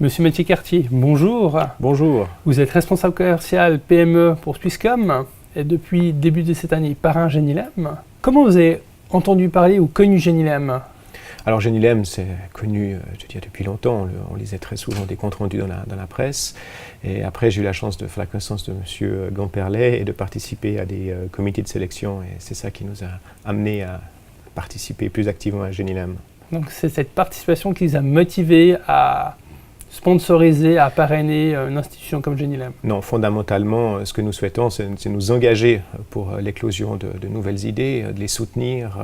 Monsieur Mathieu Cartier, bonjour. Bonjour. Vous êtes responsable commercial PME pour Swisscom et depuis début de cette année parrain Genilem. Comment vous avez entendu parler ou connu Genilem? Alors Genilem, c'est connu depuis longtemps. On lisait très souvent des comptes rendus dans la presse. Et après, j'ai eu la chance de faire la connaissance de M. Gamperlet et de participer à des comités de sélection. Et c'est ça qui nous a amenés à participer plus activement à Genilem. Donc c'est cette participation qui vous a motivé à sponsoriser, à parrainer une institution comme Genilem? Non, fondamentalement, ce que nous souhaitons, c'est nous engager pour l'éclosion de nouvelles idées, de les soutenir,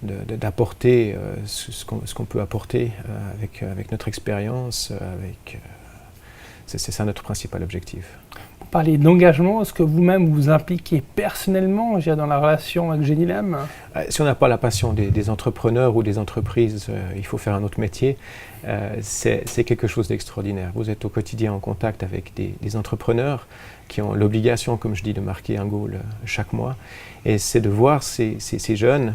d'apporter ce qu'on peut apporter avec notre expérience. C'est ça notre principal objectif. Vous parlez d'engagement, est-ce que vous-même vous impliquez personnellement dans la relation avec Genilem? Si on n'a pas la passion des entrepreneurs ou des entreprises, il faut faire un autre métier. C'est quelque chose d'extraordinaire. Vous êtes au quotidien en contact avec des entrepreneurs qui ont l'obligation, comme je dis, de marquer un goal chaque mois. Et c'est de voir ces jeunes,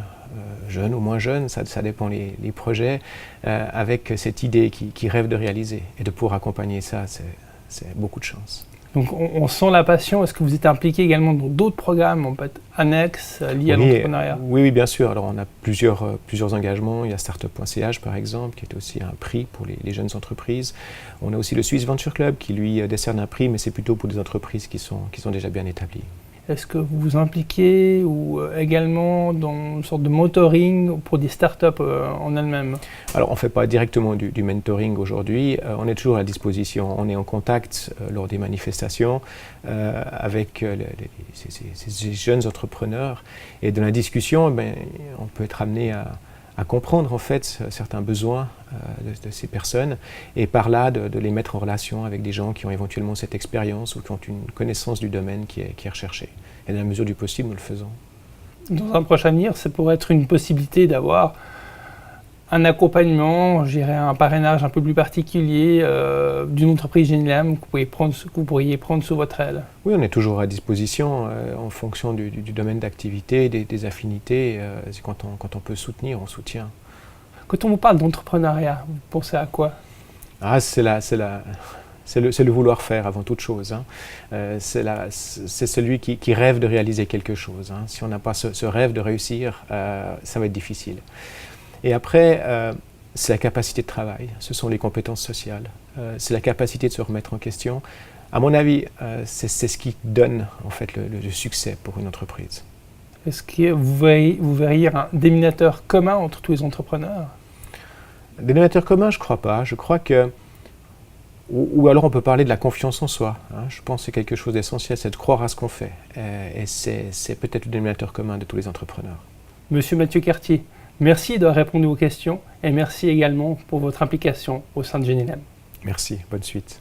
jeunes ou moins jeunes, ça dépend les projets, avec cette idée qu'ils rêvent de réaliser. Et de pouvoir accompagner ça, c'est beaucoup de chance. Donc on sent la passion. Est-ce que vous êtes impliqué également dans d'autres programmes peut-être annexes liés à l'entrepreneuriat? Oui, bien sûr. Alors on a plusieurs engagements. Il y a Startup.ch par exemple, qui est aussi un prix pour les jeunes entreprises. On a aussi le Swiss Venture Club qui lui décerne un prix, mais c'est plutôt pour des entreprises qui sont déjà bien établies. Est-ce que vous vous impliquez ou également dans une sorte de mentoring pour des startups en elles-mêmes? Alors on ne fait pas directement du mentoring aujourd'hui, on est toujours à disposition, on est en contact lors des manifestations avec ces jeunes entrepreneurs et dans la discussion, on peut être amené à comprendre en fait certains besoins de ces personnes et par là de les mettre en relation avec des gens qui ont éventuellement cette expérience ou qui ont une connaissance du domaine qui est recherchée. Et dans la mesure du possible, nous le faisons. Dans un prochain avenir, ça pourrait être une possibilité d'avoir un accompagnement, je dirais un parrainage un peu plus particulier d'une entreprise Genilem que vous pourriez prendre sous votre aile. Oui, on est toujours à disposition en fonction du domaine d'activité, des affinités. Quand on peut soutenir, on soutient. Quand on vous parle d'entrepreneuriat, vous pensez à quoi? C'est le vouloir faire avant toute chose. C'est celui qui rêve de réaliser quelque chose. Si on n'a pas ce rêve de réussir, ça va être difficile. Et après, c'est la capacité de travail, ce sont les compétences sociales, c'est la capacité de se remettre en question. À mon avis, c'est ce qui donne en fait le succès pour une entreprise. Est-ce que vous verriez un dénominateur commun entre tous les entrepreneurs? Dénominateur commun, je ne crois pas. Je crois que, ou alors on peut parler de la confiance en soi. Je pense que c'est quelque chose d'essentiel, c'est de croire à ce qu'on fait. Et c'est peut-être le dénominateur commun de tous les entrepreneurs. Monsieur Mathieu Cartier, merci d'avoir répondu aux questions et merci également pour votre implication au sein de Genilem. Merci, bonne suite.